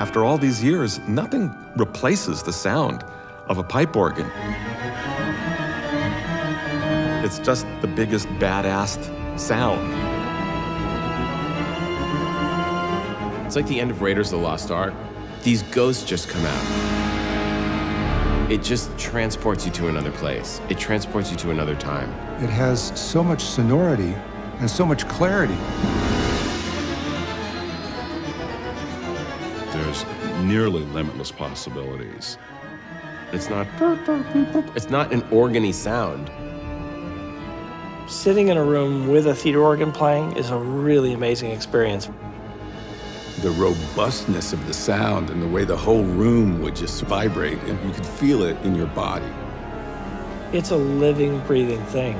After all these years, nothing replaces the sound of a pipe organ. It's just the biggest badass sound. It's like the end of Raiders of the Lost Ark. These ghosts just come out. It just transports you to another place. It transports you to another time. It has so much sonority and so much clarity. There's nearly limitless possibilities. It's not an organ-y sound. Sitting in a room with a theater organ playing is a really amazing experience. The robustness of the sound and the way the whole room would just vibrate, and you could feel it in your body. It's a living, breathing thing.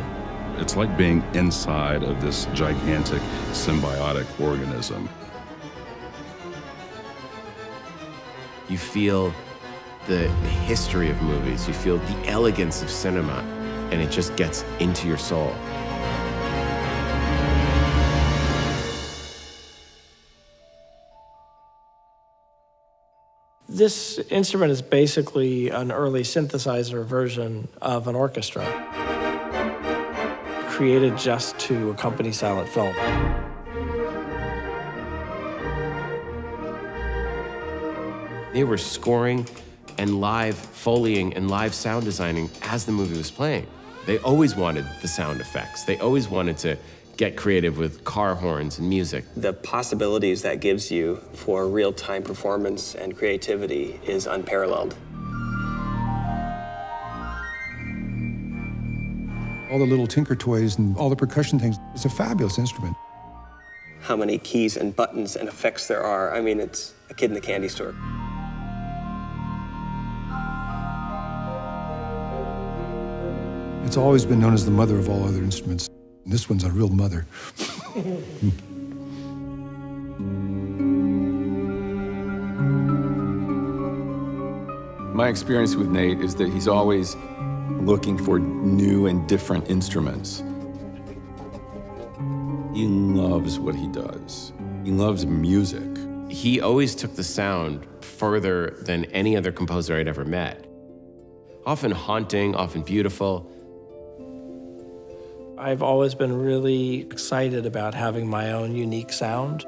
It's like being inside of this gigantic symbiotic organism. You feel the history of movies. You feel the elegance of cinema, and it just gets into your soul. This instrument is basically an early synthesizer version of an orchestra, created just to accompany silent film. They were scoring and live foleying and live sound designing as the movie was playing. They always wanted the sound effects. They always wanted to get creative with car horns and music. The possibilities that gives you for real-time performance and creativity is unparalleled. All the little tinker toys and all the percussion things. It's a fabulous instrument. How many keys and buttons and effects there are. I mean, it's a kid in the candy store. It's always been known as the mother of all other instruments. This one's a real mother. My experience with Nate is that he's always looking for new and different instruments. He loves what he does. He loves music. He always took the sound further than any other composer I'd ever met. Often haunting, often beautiful. I've always been really excited about having my own unique sound.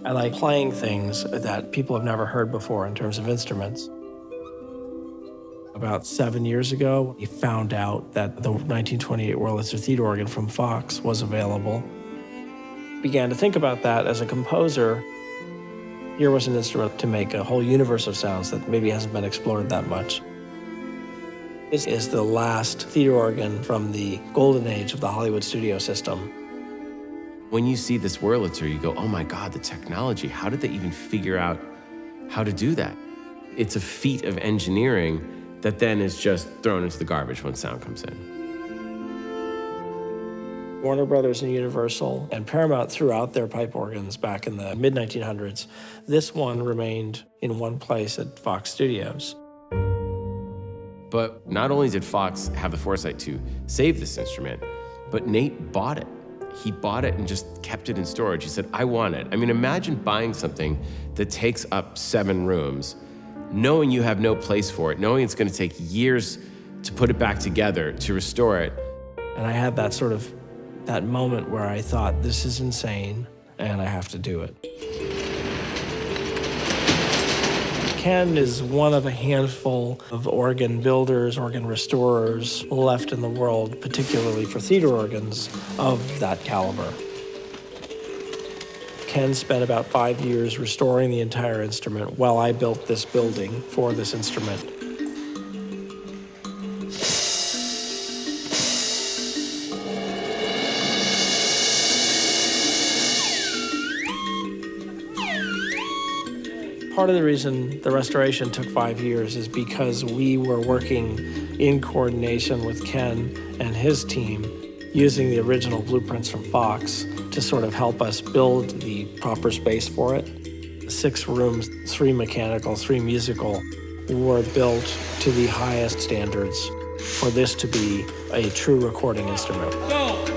I like playing things that people have never heard before in terms of instruments. About 7 years ago, we found out that the 1928 Wurlitzer Theater Organ from Fox was available. Began to think about that as a composer. Here was an instrument to make a whole universe of sounds that maybe hasn't been explored that much. This is the last theater organ from the golden age of the Hollywood studio system. When you see this Wurlitzer, you go, oh my God, the technology. How did they even figure out how to do that? It's a feat of engineering that then is just thrown into the garbage when sound comes in. Warner Brothers and Universal and Paramount threw out their pipe organs back in the mid-1900s. This one remained in one place at Fox Studios. But not only did Fox have the foresight to save this instrument, but Nate bought it. He bought it and just kept it in storage. He said, I want it. I mean, imagine buying something that takes up 7 rooms, knowing you have no place for it, knowing it's gonna take years to put it back together, to restore it. And I had that moment where I thought, this is insane, and I have to do it. Ken is one of a handful of organ builders, organ restorers left in the world, particularly for theater organs of that caliber. Ken spent about 5 years restoring the entire instrument while I built this building for this instrument. Part of the reason the restoration took 5 years is because we were working in coordination with Ken and his team, using the original blueprints from Fox to sort of help us build the proper space for it. 6 rooms, 3 mechanical, 3 musical, were built to the highest standards for this to be a true recording instrument. Go!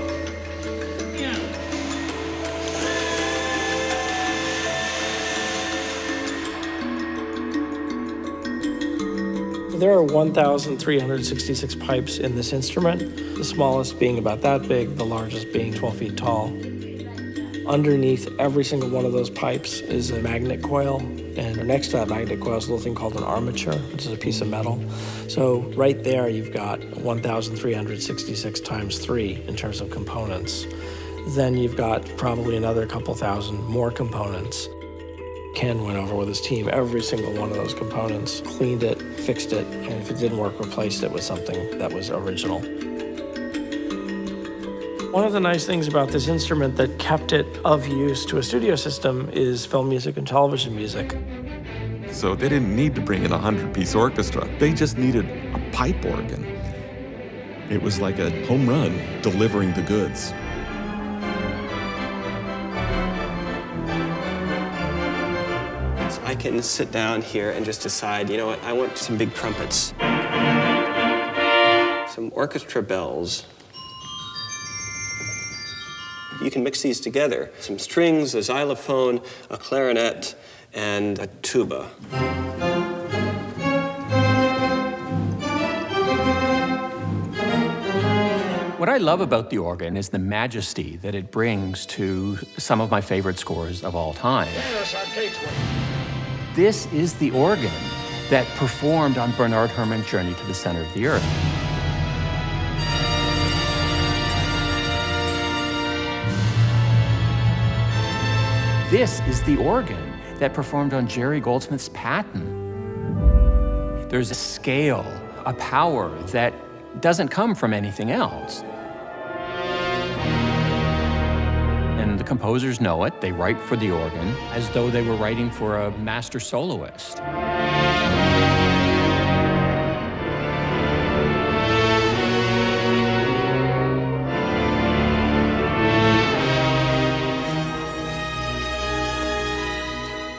There are 1,366 pipes in this instrument, the smallest being about that big, the largest being 12 feet tall. Underneath every single one of those pipes is a magnet coil, and next to that magnet coil is a little thing called an armature, which is a piece of metal. So right there you've got 1,366 times 3 in terms of components. Then you've got probably another couple thousand more components. Ken went over with his team every single one of those components, cleaned it, fixed it, and if it didn't work, replaced it with something that was original. One of the nice things about this instrument that kept it of use to a studio system is film music and television music. So they didn't need to bring in a 100-piece orchestra. They just needed a pipe organ. It was like a home run delivering the goods. I can sit down here and just decide, you know what, I want some big trumpets, some orchestra bells. You can mix these together. Some strings, a xylophone, a clarinet, and a tuba. What I love about the organ is the majesty that it brings to some of my favorite scores of all time. This is the organ that performed on Bernard Herrmann's Journey to the Center of the Earth. This is the organ that performed on Jerry Goldsmith's Patton. There's a scale, a power that doesn't come from anything else. And the composers know it. They write for the organ as though they were writing for a master soloist.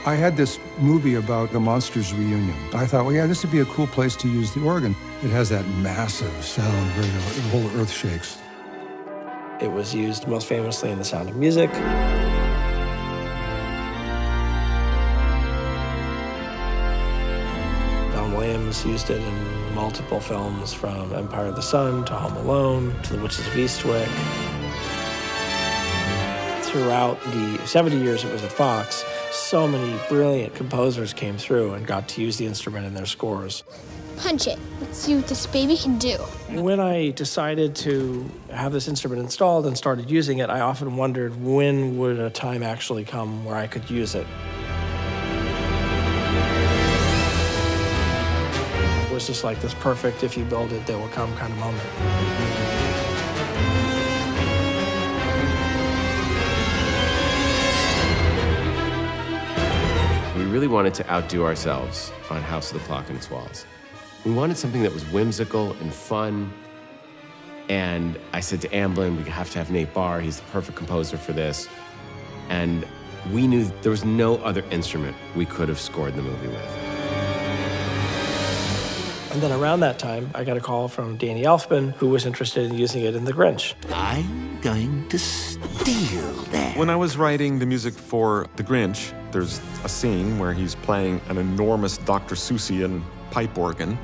I had this movie about a monsters reunion. I thought, well, yeah, this would be a cool place to use the organ. It has that massive sound where the whole earth shakes. It was used most famously in The Sound of Music. John Williams used it in multiple films, from Empire of the Sun to Home Alone to The Witches of Eastwick. Throughout the 70 years it was at Fox, so many brilliant composers came through and got to use the instrument in their scores. Punch it. Let's see what this baby can do. When I decided to have this instrument installed and started using it, I often wondered, when would a time actually come where I could use it? It was just like this perfect, if you build it, they will come kind of moment. We really wanted to outdo ourselves on House of the Clock and its Walls. We wanted something that was whimsical and fun. And I said to Amblin, we have to have Nate Barr. He's the perfect composer for this. And we knew there was no other instrument we could have scored the movie with. And then around that time, I got a call from Danny Elfman, who was interested in using it in The Grinch. I'm going to steal that. When I was writing the music for The Grinch, there's a scene where he's playing an enormous Dr. Seussian pipe organ.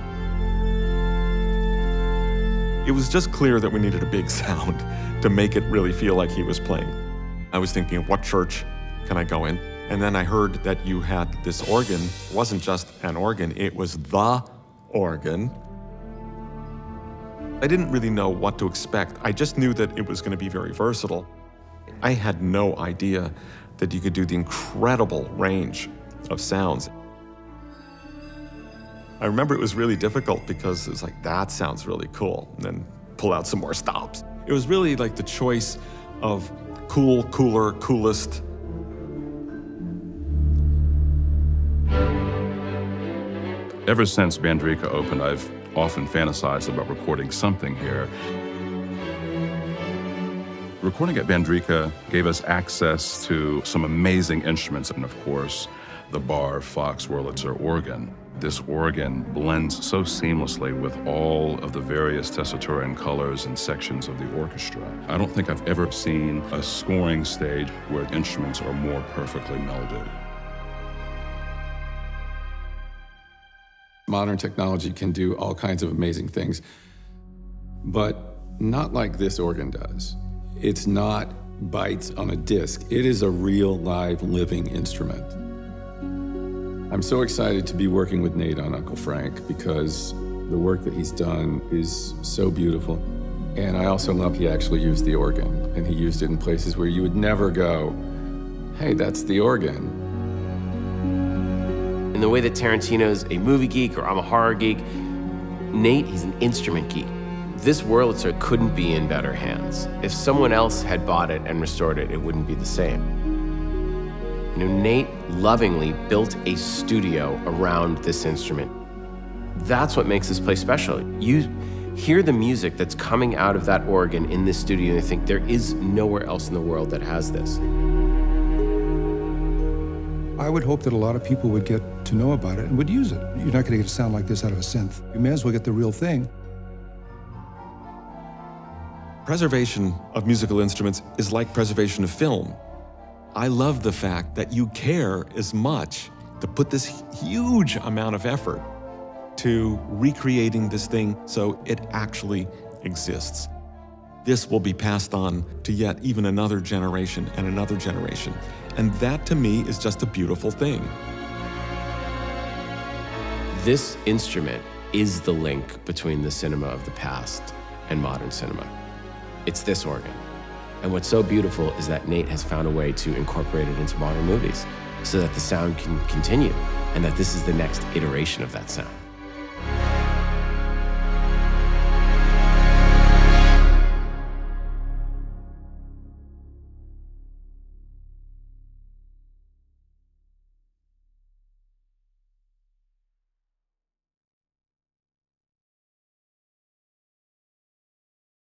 It was just clear that we needed a big sound to make it really feel like he was playing. I was thinking, what church can I go in? And then I heard that you had this organ. It wasn't just an organ, it was the organ. I didn't really know what to expect. I just knew that it was going to be very versatile. I had no idea that you could do the incredible range of sounds. I remember it was really difficult because it was like, that sounds really cool, and then pull out some more stops. It was really like the choice of cool, cooler, coolest. Ever since Bandrika opened, I've often fantasized about recording something here. Recording at Bandrika gave us access to some amazing instruments, and of course, the Barr-Fox Wurlitzer organ. This organ blends so seamlessly with all of the various tessitura colors and sections of the orchestra. I don't think I've ever seen a scoring stage where instruments are more perfectly melded. Modern technology can do all kinds of amazing things, but not like this organ does. It's not bytes on a disc. It is a real, live, living instrument. I'm so excited to be working with Nate on Uncle Frank because the work that he's done is so beautiful. And I also love he actually used the organ, and he used it in places where you would never go, hey, that's the organ. In the way that Tarantino's a movie geek or I'm a horror geek, Nate, he's an instrument geek. This Wurlitzer couldn't be in better hands. If someone else had bought it and restored it, it wouldn't be the same. You know, Nate lovingly built a studio around this instrument. That's what makes this place special. You hear the music that's coming out of that organ in this studio and you think there is nowhere else in the world that has this. I would hope that a lot of people would get to know about it and would use it. You're not going to get a sound like this out of a synth. You may as well get the real thing. Preservation of musical instruments is like preservation of film. I love the fact that you care as much to put this huge amount of effort to recreating this thing so it actually exists. This will be passed on to yet even another generation and another generation. And that to me is just a beautiful thing. This instrument is the link between the cinema of the past and modern cinema. It's this organ. And what's so beautiful is that Nate has found a way to incorporate it into modern movies so that the sound can continue and that this is the next iteration of that sound.